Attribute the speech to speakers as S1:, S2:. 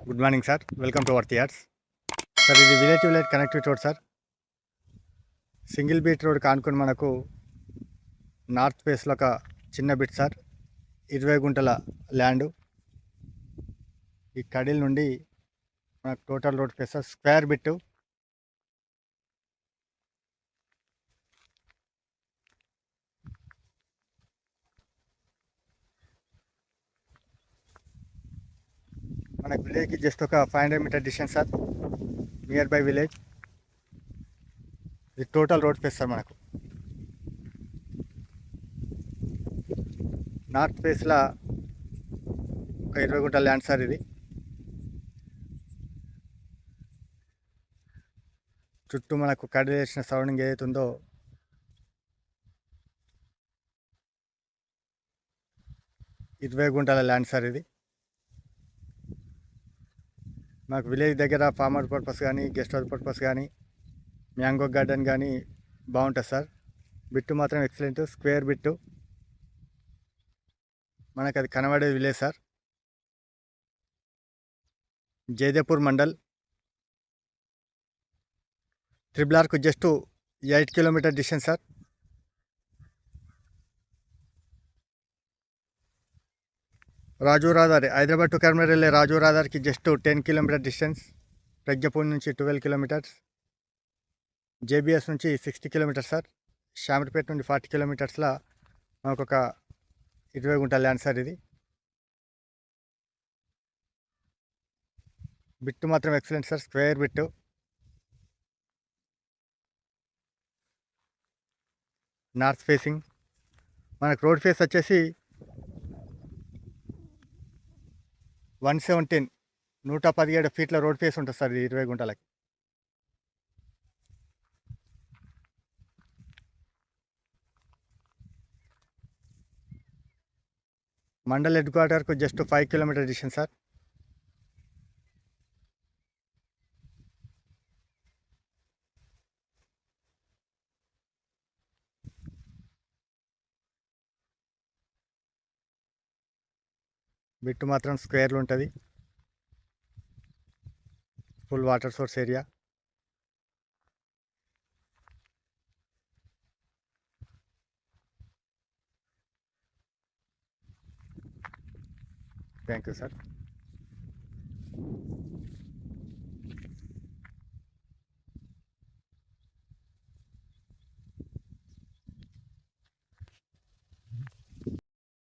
S1: Good morning sir. Welcome to worth yards. Sir ఇది village to village connectivity road sir. Single beat road కానుకొని మనకు north ఫేస్లో ఒక చిన్న బిట్ సార్. 20 గుంటల ల్యాండు. ఈ కడిల్ నుండి మనకు total road face sir. Square bit. మనకు విలేజ్కి జస్ట్ ఒక 500 meter distance sir. Near by village. ఇది టోటల్ రోడ్ ఫేస్ సార్. మనకు నార్త్ ఫేస్లో ఒక 20 గుంటల ల్యాండ్ సార్. ఇది చుట్టూ మనకు కడిల్ వేసిన సరౌండింగ్ ఏదైతే ఉందో 20 గుంటల ల్యాండ్ సార్. ఇది మాకు విలేజ్ దగ్గర ఫార్మర్ పర్పస్ కానీ గెస్ట్ హౌస్ పర్పస్ కానీ మ్యాంగో గార్డెన్ కానీ బాగుంటుంది సార్. బిట్టు మాత్రం ఎక్సలెంట్. Square bit. మనకు అది కనబడే village sir. Jaidepur mandal. Triple ఆర్కు just 8 kilometre distance sir. Rajiv Rahadari Hyderabad to Karimnagar వెళ్ళే రాజు రహదారికి జస్ట్ 10 కిలోమీటర్ డిస్టెన్స్. ప్రజ్ఞపూర్ నుంచి 12 కిలోమీటర్స్. జేబీఎస్ నుంచి 60 కిలోమీటర్స్ సార్. షామర్పేట నుండి 40 కిలోమీటర్స్లో మనకు ఒక 20 గుంటల ల్యాండ్ సార్. ఇది బిట్టు మాత్రం excellent sir. Square bit. North facing. మనకు రోడ్ ఫేస్ వచ్చేసి 117 ఫీట్ల రోడ్ ఫేస్ ఉంటుంది సార్. ఇది 20 గుంటలకి. మండల్ హెడ్ క్వార్టర్కు just 5 kilometre distance sir. Bit మాత్రం స్క్వేర్లు ఉంటుంది. Full water source area. Thank you sir.